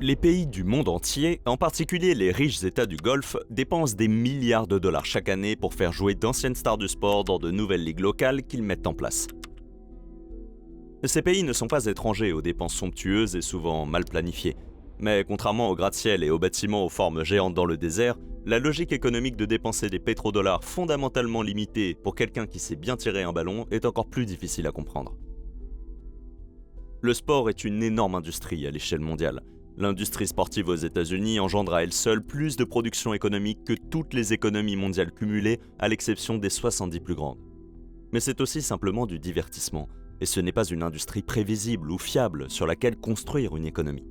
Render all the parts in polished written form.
Les pays du monde entier, en particulier les riches États du Golfe, dépensent des milliards de dollars chaque année pour faire jouer d'anciennes stars du sport dans de nouvelles ligues locales qu'ils mettent en place. Ces pays ne sont pas étrangers aux dépenses somptueuses et souvent mal planifiées. Mais contrairement aux gratte-ciel et aux bâtiments aux formes géantes dans le désert, la logique économique de dépenser des pétrodollars fondamentalement limitée pour quelqu'un qui sait bien tirer un ballon est encore plus difficile à comprendre. Le sport est une énorme industrie à l'échelle mondiale. L'industrie sportive aux États-Unis engendre à elle seule plus de production économique que toutes les économies mondiales cumulées, à l'exception des 70 plus grandes. Mais c'est aussi simplement du divertissement, et ce n'est pas une industrie prévisible ou fiable sur laquelle construire une économie.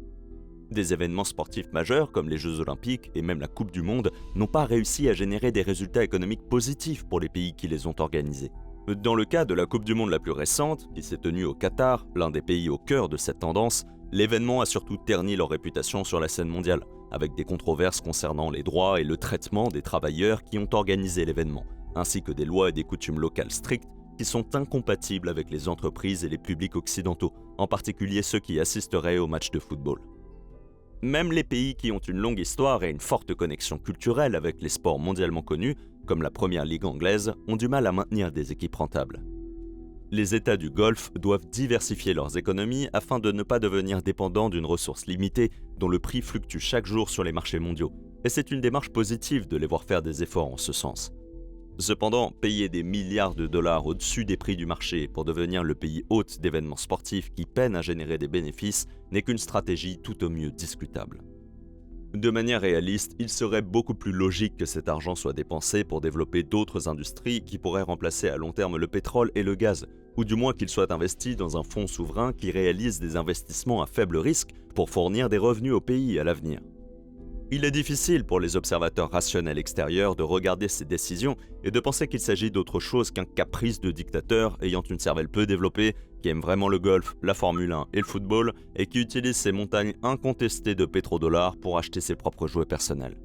Des événements sportifs majeurs comme les Jeux Olympiques et même la Coupe du Monde n'ont pas réussi à générer des résultats économiques positifs pour les pays qui les ont organisés. Dans le cas de la Coupe du Monde la plus récente, qui s'est tenue au Qatar, l'un des pays au cœur de cette tendance, l'événement a surtout terni leur réputation sur la scène mondiale, avec des controverses concernant les droits et le traitement des travailleurs qui ont organisé l'événement, ainsi que des lois et des coutumes locales strictes qui sont incompatibles avec les entreprises et les publics occidentaux, en particulier ceux qui assisteraient aux matchs de football. Même les pays qui ont une longue histoire et une forte connexion culturelle avec les sports mondialement connus, comme la Première Ligue anglaise, ont du mal à maintenir des équipes rentables. Les États du Golfe doivent diversifier leurs économies afin de ne pas devenir dépendants d'une ressource limitée dont le prix fluctue chaque jour sur les marchés mondiaux, et c'est une démarche positive de les voir faire des efforts en ce sens. Cependant, payer des milliards de dollars au-dessus des prix du marché pour devenir le pays hôte d'événements sportifs qui peinent à générer des bénéfices n'est qu'une stratégie tout au mieux discutable. De manière réaliste, il serait beaucoup plus logique que cet argent soit dépensé pour développer d'autres industries qui pourraient remplacer à long terme le pétrole et le gaz, ou du moins qu'il soit investi dans un fonds souverain qui réalise des investissements à faible risque pour fournir des revenus au pays à l'avenir. Il est difficile pour les observateurs rationnels extérieurs de regarder ces décisions et de penser qu'il s'agit d'autre chose qu'un caprice de dictateur ayant une cervelle peu développée, qui aime vraiment le golf, la Formule 1 et le football, et qui utilise ces montagnes incontestées de pétrodollars pour acheter ses propres jouets personnels.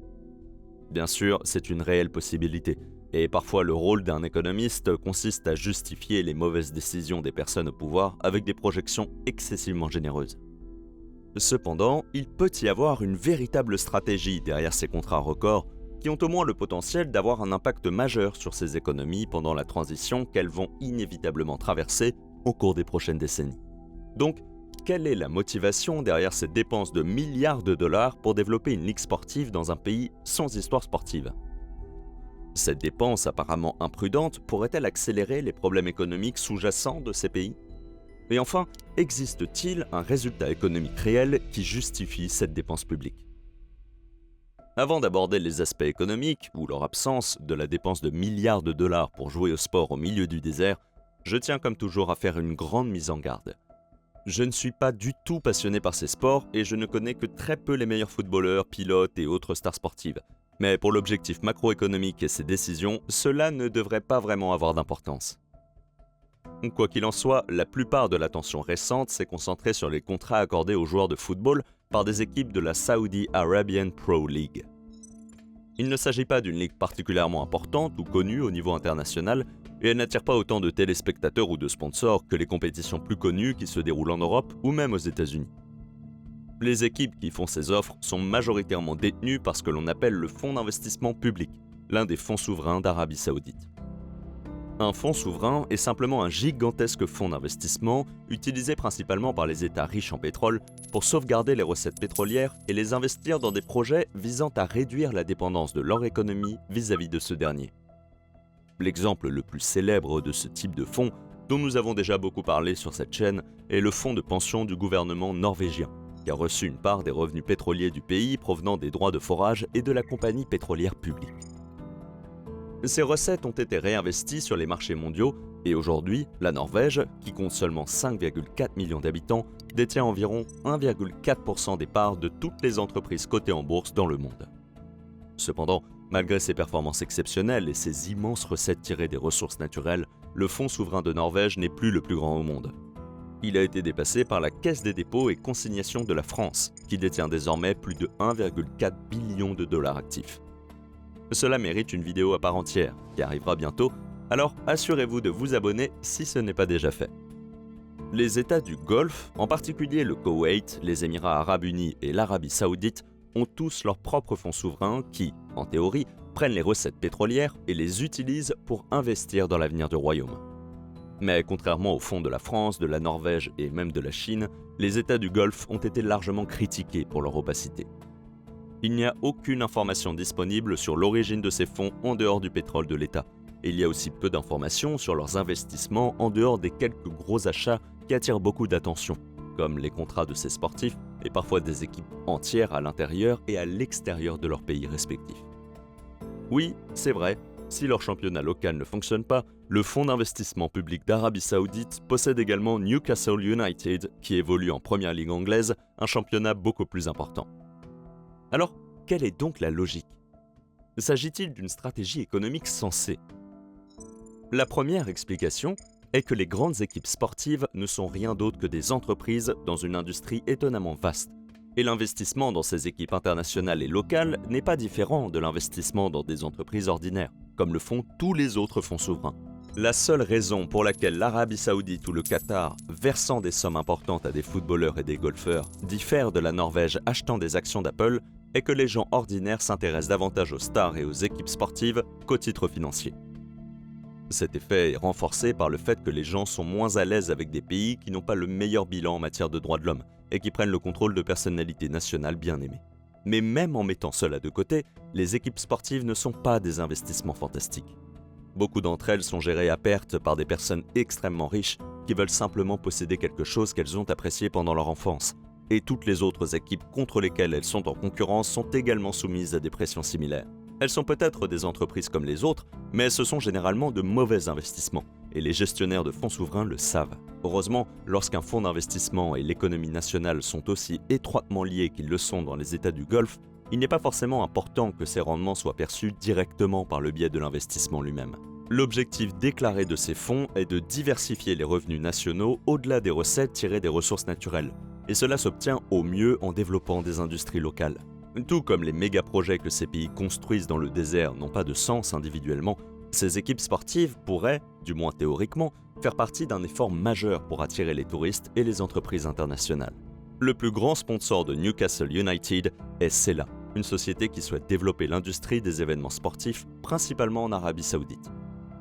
Bien sûr, c'est une réelle possibilité, et parfois le rôle d'un économiste consiste à justifier les mauvaises décisions des personnes au pouvoir avec des projections excessivement généreuses. Cependant, il peut y avoir une véritable stratégie derrière ces contrats records qui ont au moins le potentiel d'avoir un impact majeur sur ces économies pendant la transition qu'elles vont inévitablement traverser au cours des prochaines décennies. Donc, quelle est la motivation derrière ces dépenses de milliards de dollars pour développer une ligue sportive dans un pays sans histoire sportive ? Cette dépense apparemment imprudente pourrait-elle accélérer les problèmes économiques sous-jacents de ces pays ? Et enfin, existe-t-il un résultat économique réel qui justifie cette dépense publique ? Avant d'aborder les aspects économiques, ou leur absence, de la dépense de milliards de dollars pour jouer au sport au milieu du désert, je tiens comme toujours à faire une grande mise en garde. Je ne suis pas du tout passionné par ces sports et je ne connais que très peu les meilleurs footballeurs, pilotes et autres stars sportives. Mais pour l'objectif macroéconomique et ses décisions, cela ne devrait pas vraiment avoir d'importance. Quoi qu'il en soit, la plupart de l'attention récente s'est concentrée sur les contrats accordés aux joueurs de football par des équipes de la Saudi Arabian Pro League. Il ne s'agit pas d'une ligue particulièrement importante ou connue au niveau international, et elle n'attire pas autant de téléspectateurs ou de sponsors que les compétitions plus connues qui se déroulent en Europe ou même aux États-Unis. Les équipes qui font ces offres sont majoritairement détenues par ce que l'on appelle le fonds d'investissement public, l'un des fonds souverains d'Arabie Saoudite. Un fonds souverain est simplement un gigantesque fonds d'investissement utilisé principalement par les États riches en pétrole pour sauvegarder les recettes pétrolières et les investir dans des projets visant à réduire la dépendance de leur économie vis-à-vis de ce dernier. L'exemple le plus célèbre de ce type de fonds, dont nous avons déjà beaucoup parlé sur cette chaîne, est le fonds de pension du gouvernement norvégien, qui a reçu une part des revenus pétroliers du pays provenant des droits de forage et de la compagnie pétrolière publique. Ces recettes ont été réinvesties sur les marchés mondiaux et aujourd'hui, la Norvège, qui compte seulement 5,4 millions d'habitants, détient environ 1,4% des parts de toutes les entreprises cotées en bourse dans le monde. Cependant, malgré ses performances exceptionnelles et ses immenses recettes tirées des ressources naturelles, le fonds souverain de Norvège n'est plus le plus grand au monde. Il a été dépassé par la Caisse des dépôts et consignations de la France, qui détient désormais plus de 1,4 billion de dollars actifs. Cela mérite une vidéo à part entière, qui arrivera bientôt, alors assurez-vous de vous abonner si ce n'est pas déjà fait. Les États du Golfe, en particulier le Koweït, les Émirats arabes unis et l'Arabie saoudite, ont tous leurs propres fonds souverains qui, en théorie, prennent les recettes pétrolières et les utilisent pour investir dans l'avenir du royaume. Mais contrairement aux fonds de la France, de la Norvège et même de la Chine, les États du Golfe ont été largement critiqués pour leur opacité. Il n'y a aucune information disponible sur l'origine de ces fonds en dehors du pétrole de l'État. Et il y a aussi peu d'informations sur leurs investissements en dehors des quelques gros achats qui attirent beaucoup d'attention, comme les contrats de ces sportifs et parfois des équipes entières à l'intérieur et à l'extérieur de leur pays respectifs. Oui, c'est vrai, si leur championnat local ne fonctionne pas, le fonds d'investissement public d'Arabie Saoudite possède également Newcastle United, qui évolue en première ligue anglaise, un championnat beaucoup plus important. Alors, quelle est donc la logique ? S'agit-il d'une stratégie économique sensée ? La première explication est que les grandes équipes sportives ne sont rien d'autre que des entreprises dans une industrie étonnamment vaste. Et l'investissement dans ces équipes internationales et locales n'est pas différent de l'investissement dans des entreprises ordinaires, comme le font tous les autres fonds souverains. La seule raison pour laquelle l'Arabie Saoudite ou le Qatar, versant des sommes importantes à des footballeurs et des golfeurs, diffèrent de la Norvège achetant des actions d'Apple, est que les gens ordinaires s'intéressent davantage aux stars et aux équipes sportives qu'aux titres financiers. Cet effet est renforcé par le fait que les gens sont moins à l'aise avec des pays qui n'ont pas le meilleur bilan en matière de droits de l'homme et qui prennent le contrôle de personnalités nationales bien aimées. Mais même en mettant cela de côté, les équipes sportives ne sont pas des investissements fantastiques. Beaucoup d'entre elles sont gérées à perte par des personnes extrêmement riches qui veulent simplement posséder quelque chose qu'elles ont apprécié pendant leur enfance. Et toutes les autres équipes contre lesquelles elles sont en concurrence sont également soumises à des pressions similaires. Elles sont peut-être des entreprises comme les autres, mais ce sont généralement de mauvais investissements, et les gestionnaires de fonds souverains le savent. Heureusement, lorsqu'un fonds d'investissement et l'économie nationale sont aussi étroitement liés qu'ils le sont dans les États du Golfe, il n'est pas forcément important que ces rendements soient perçus directement par le biais de l'investissement lui-même. L'objectif déclaré de ces fonds est de diversifier les revenus nationaux au-delà des recettes tirées des ressources naturelles. Et cela s'obtient au mieux en développant des industries locales. Tout comme les méga-projets que ces pays construisent dans le désert n'ont pas de sens individuellement, ces équipes sportives pourraient, du moins théoriquement, faire partie d'un effort majeur pour attirer les touristes et les entreprises internationales. Le plus grand sponsor de Newcastle United est Sela, une société qui souhaite développer l'industrie des événements sportifs, principalement en Arabie Saoudite.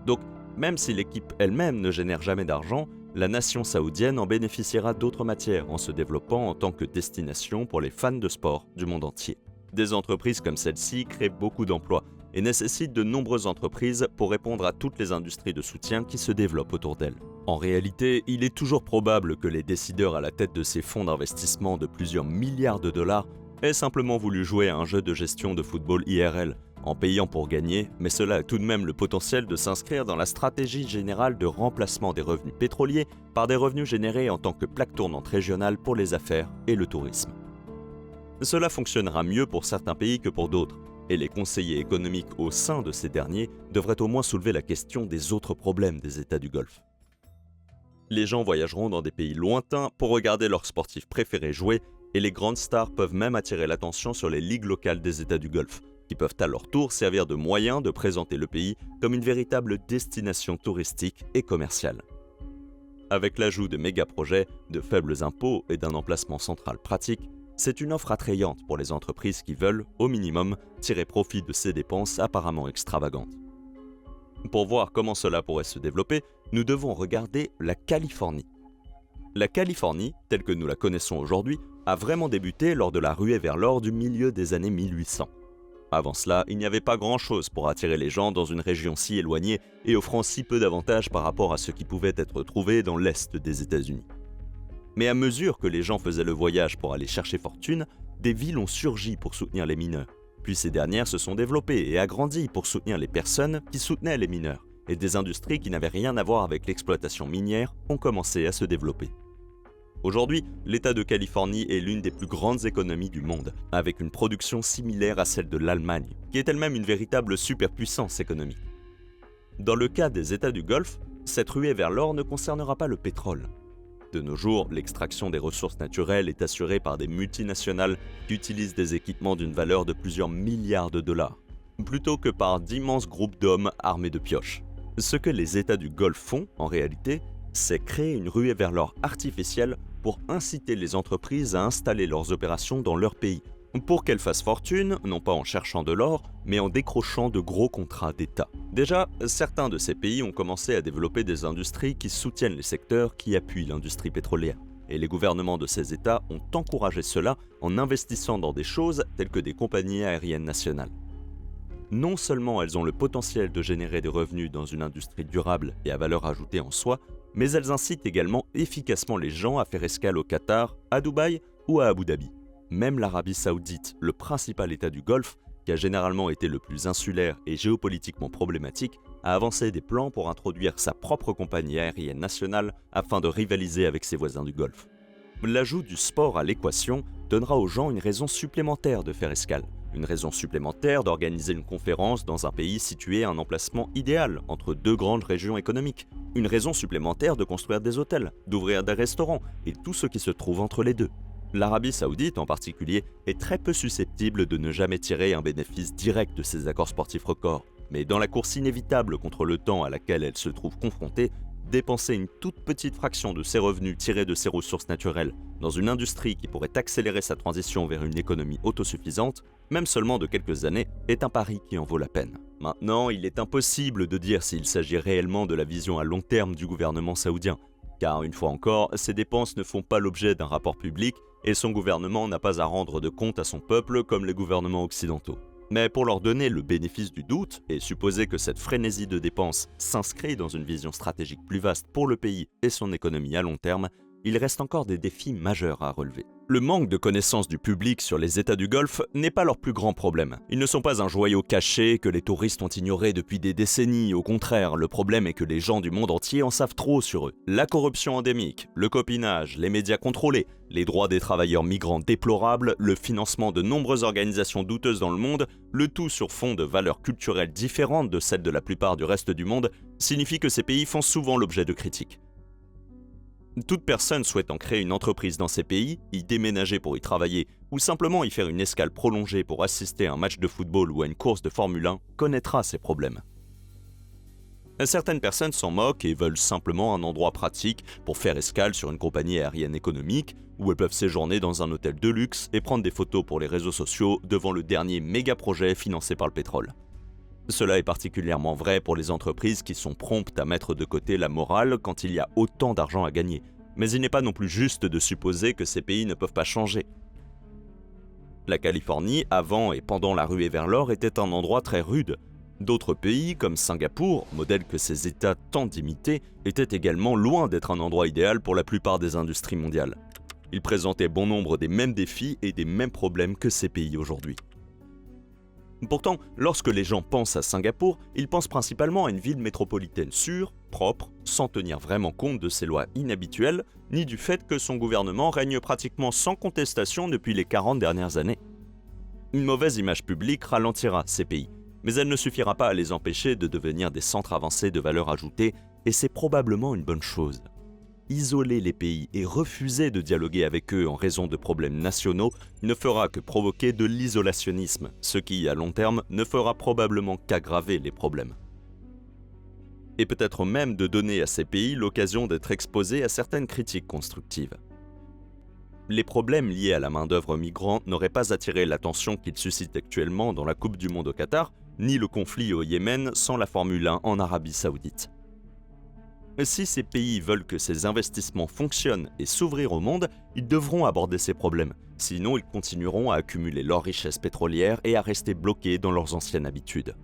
Donc, même si l'équipe elle-même ne génère jamais d'argent, la nation saoudienne en bénéficiera d'autres matières en se développant en tant que destination pour les fans de sport du monde entier. Des entreprises comme celle-ci créent beaucoup d'emplois et nécessitent de nombreuses entreprises pour répondre à toutes les industries de soutien qui se développent autour d'elles. En réalité, il est toujours probable que les décideurs à la tête de ces fonds d'investissement de plusieurs milliards de dollars aient simplement voulu jouer à un jeu de gestion de football IRL, en payant pour gagner, mais cela a tout de même le potentiel de s'inscrire dans la stratégie générale de remplacement des revenus pétroliers par des revenus générés en tant que plaque tournante régionale pour les affaires et le tourisme. Cela fonctionnera mieux pour certains pays que pour d'autres, et les conseillers économiques au sein de ces derniers devraient au moins soulever la question des autres problèmes des États du Golfe. Les gens voyageront dans des pays lointains pour regarder leurs sportifs préférés jouer, et les grandes stars peuvent même attirer l'attention sur les ligues locales des États du Golfe, qui peuvent à leur tour servir de moyen de présenter le pays comme une véritable destination touristique et commerciale. Avec l'ajout de méga-projets, de faibles impôts et d'un emplacement central pratique, c'est une offre attrayante pour les entreprises qui veulent, au minimum, tirer profit de ces dépenses apparemment extravagantes. Pour voir comment cela pourrait se développer, nous devons regarder la Californie. La Californie, telle que nous la connaissons aujourd'hui, a vraiment débuté lors de la ruée vers l'or du milieu des années 1800. Avant cela, il n'y avait pas grand-chose pour attirer les gens dans une région si éloignée et offrant si peu d'avantages par rapport à ce qui pouvait être trouvé dans l'est des États-Unis. Mais à mesure que les gens faisaient le voyage pour aller chercher fortune, des villes ont surgi pour soutenir les mineurs. Puis ces dernières se sont développées et agrandies pour soutenir les personnes qui soutenaient les mineurs, et des industries qui n'avaient rien à voir avec l'exploitation minière ont commencé à se développer. Aujourd'hui, l'État de Californie est l'une des plus grandes économies du monde, avec une production similaire à celle de l'Allemagne, qui est elle-même une véritable superpuissance économique. Dans le cas des États du Golfe, cette ruée vers l'or ne concernera pas le pétrole. De nos jours, l'extraction des ressources naturelles est assurée par des multinationales qui utilisent des équipements d'une valeur de plusieurs milliards de dollars, plutôt que par d'immenses groupes d'hommes armés de pioches. Ce que les États du Golfe font, en réalité, c'est créer une ruée vers l'or artificielle pour inciter les entreprises à installer leurs opérations dans leur pays, pour qu'elles fassent fortune, non pas en cherchant de l'or, mais en décrochant de gros contrats d'État. Déjà, certains de ces pays ont commencé à développer des industries qui soutiennent les secteurs qui appuient l'industrie pétrolière. Et les gouvernements de ces États ont encouragé cela en investissant dans des choses telles que des compagnies aériennes nationales. Non seulement elles ont le potentiel de générer des revenus dans une industrie durable et à valeur ajoutée en soi, mais elles incitent également efficacement les gens à faire escale au Qatar, à Dubaï ou à Abu Dhabi. Même l'Arabie Saoudite, le principal État du Golfe, qui a généralement été le plus insulaire et géopolitiquement problématique, a avancé des plans pour introduire sa propre compagnie aérienne nationale afin de rivaliser avec ses voisins du Golfe. L'ajout du sport à l'équation donnera aux gens une raison supplémentaire de faire escale, une raison supplémentaire d'organiser une conférence dans un pays situé à un emplacement idéal entre deux grandes régions économiques, une raison supplémentaire de construire des hôtels, d'ouvrir des restaurants et tout ce qui se trouve entre les deux. L'Arabie Saoudite en particulier est très peu susceptible de ne jamais tirer un bénéfice direct de ces accords sportifs records, mais dans la course inévitable contre le temps à laquelle elle se trouve confrontée, dépenser une toute petite fraction de ses revenus tirés de ses ressources naturelles dans une industrie qui pourrait accélérer sa transition vers une économie autosuffisante, même seulement de quelques années, est un pari qui en vaut la peine. Maintenant, il est impossible de dire s'il s'agit réellement de la vision à long terme du gouvernement saoudien, car une fois encore, ces dépenses ne font pas l'objet d'un rapport public et son gouvernement n'a pas à rendre de compte à son peuple comme les gouvernements occidentaux. Mais pour leur donner le bénéfice du doute et supposer que cette frénésie de dépenses s'inscrit dans une vision stratégique plus vaste pour le pays et son économie à long terme, il reste encore des défis majeurs à relever. Le manque de connaissance du public sur les États du Golfe n'est pas leur plus grand problème. Ils ne sont pas un joyau caché que les touristes ont ignoré depuis des décennies. Au contraire, le problème est que les gens du monde entier en savent trop sur eux. La corruption endémique, le copinage, les médias contrôlés, les droits des travailleurs migrants déplorables, le financement de nombreuses organisations douteuses dans le monde, le tout sur fond de valeurs culturelles différentes de celles de la plupart du reste du monde, signifie que ces pays font souvent l'objet de critiques. Toute personne souhaitant créer une entreprise dans ces pays, y déménager pour y travailler ou simplement y faire une escale prolongée pour assister à un match de football ou à une course de Formule 1 connaîtra ces problèmes. Certaines personnes s'en moquent et veulent simplement un endroit pratique pour faire escale sur une compagnie aérienne économique où elles peuvent séjourner dans un hôtel de luxe et prendre des photos pour les réseaux sociaux devant le dernier méga projet financé par le pétrole. Cela est particulièrement vrai pour les entreprises qui sont promptes à mettre de côté la morale quand il y a autant d'argent à gagner. Mais il n'est pas non plus juste de supposer que ces pays ne peuvent pas changer. La Californie, avant et pendant la ruée vers l'or, était un endroit très rude. D'autres pays, comme Singapour, modèle que ces États tentent d'imiter, étaient également loin d'être un endroit idéal pour la plupart des industries mondiales. Ils présentaient bon nombre des mêmes défis et des mêmes problèmes que ces pays aujourd'hui. Pourtant, lorsque les gens pensent à Singapour, ils pensent principalement à une ville métropolitaine sûre, propre, sans tenir vraiment compte de ses lois inhabituelles, ni du fait que son gouvernement règne pratiquement sans contestation depuis les 40 dernières années. Une mauvaise image publique ralentira ces pays, mais elle ne suffira pas à les empêcher de devenir des centres avancés de valeur ajoutée, et c'est probablement une bonne chose. Isoler les pays et refuser de dialoguer avec eux en raison de problèmes nationaux ne fera que provoquer de l'isolationnisme, ce qui, à long terme, ne fera probablement qu'aggraver les problèmes. Et peut-être même de donner à ces pays l'occasion d'être exposés à certaines critiques constructives. Les problèmes liés à la main-d'œuvre migrante n'auraient pas attiré l'attention qu'ils suscitent actuellement dans la Coupe du Monde au Qatar, ni le conflit au Yémen sans la Formule 1 en Arabie Saoudite. Si ces pays veulent que ces investissements fonctionnent et s'ouvrir au monde, ils devront aborder ces problèmes. Sinon, ils continueront à accumuler leurs richesses pétrolières et à rester bloqués dans leurs anciennes habitudes.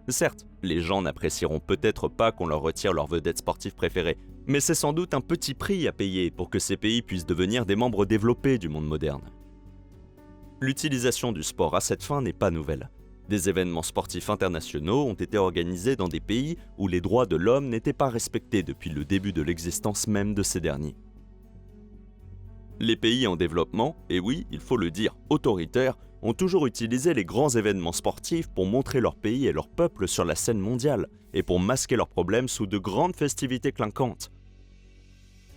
Certes, les gens n'apprécieront peut-être pas qu'on leur retire leur vedette sportive préférée, mais c'est sans doute un petit prix à payer pour que ces pays puissent devenir des membres développés du monde moderne. L'utilisation du sport à cette fin n'est pas nouvelle. Des événements sportifs internationaux ont été organisés dans des pays où les droits de l'homme n'étaient pas respectés depuis le début de l'existence même de ces derniers. Les pays en développement, et oui, il faut le dire, autoritaires, ont toujours utilisé les grands événements sportifs pour montrer leur pays et leur peuple sur la scène mondiale et pour masquer leurs problèmes sous de grandes festivités clinquantes.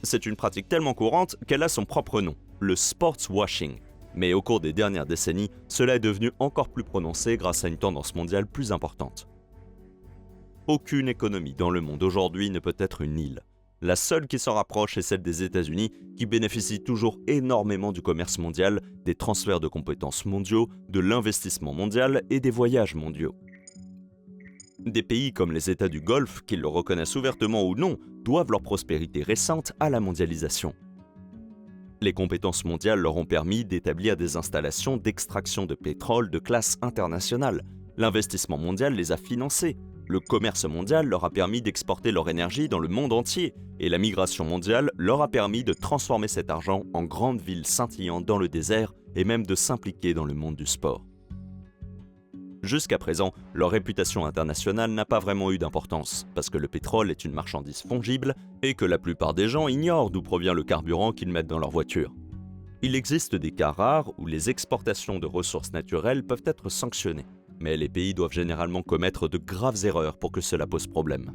C'est une pratique tellement courante qu'elle a son propre nom, le sports washing. Mais au cours des dernières décennies, cela est devenu encore plus prononcé grâce à une tendance mondiale plus importante. Aucune économie dans le monde aujourd'hui ne peut être une île. La seule qui s'en rapproche est celle des États-Unis, qui bénéficient toujours énormément du commerce mondial, des transferts de compétences mondiaux, de l'investissement mondial et des voyages mondiaux. Des pays comme les États du Golfe, qu'ils le reconnaissent ouvertement ou non, doivent leur prospérité récente à la mondialisation. Les compétences mondiales leur ont permis d'établir des installations d'extraction de pétrole de classe internationale. L'investissement mondial les a financés. Le commerce mondial leur a permis d'exporter leur énergie dans le monde entier. Et la migration mondiale leur a permis de transformer cet argent en grandes villes scintillantes dans le désert et même de s'impliquer dans le monde du sport. Jusqu'à présent, leur réputation internationale n'a pas vraiment eu d'importance, parce que le pétrole est une marchandise fongible et que la plupart des gens ignorent d'où provient le carburant qu'ils mettent dans leur voiture. Il existe des cas rares où les exportations de ressources naturelles peuvent être sanctionnées, mais les pays doivent généralement commettre de graves erreurs pour que cela pose problème.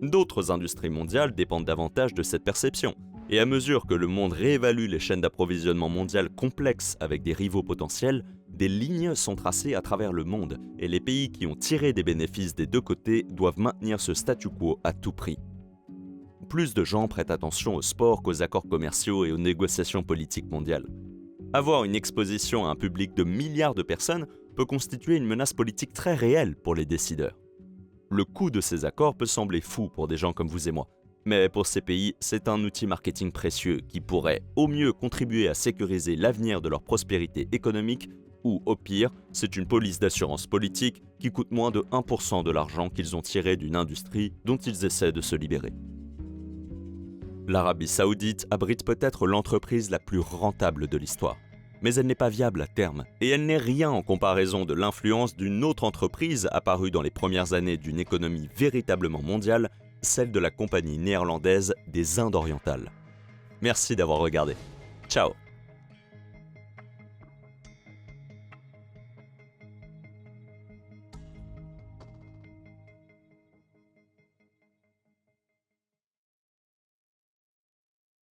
D'autres industries mondiales dépendent davantage de cette perception, et à mesure que le monde réévalue les chaînes d'approvisionnement mondiales complexes avec des rivaux potentiels, des lignes sont tracées à travers le monde et les pays qui ont tiré des bénéfices des deux côtés doivent maintenir ce statu quo à tout prix. Plus de gens prêtent attention au sport qu'aux accords commerciaux et aux négociations politiques mondiales. Avoir une exposition à un public de milliards de personnes peut constituer une menace politique très réelle pour les décideurs. Le coût de ces accords peut sembler fou pour des gens comme vous et moi, mais pour ces pays, c'est un outil marketing précieux qui pourrait au mieux contribuer à sécuriser l'avenir de leur prospérité économique ou, au pire, c'est une police d'assurance politique qui coûte moins de 1% de l'argent qu'ils ont tiré d'une industrie dont ils essaient de se libérer. L'Arabie Saoudite abrite peut-être l'entreprise la plus rentable de l'histoire, mais elle n'est pas viable à terme, et elle n'est rien en comparaison de l'influence d'une autre entreprise apparue dans les premières années d'une économie véritablement mondiale, celle de la compagnie néerlandaise des Indes orientales. Merci d'avoir regardé. Ciao!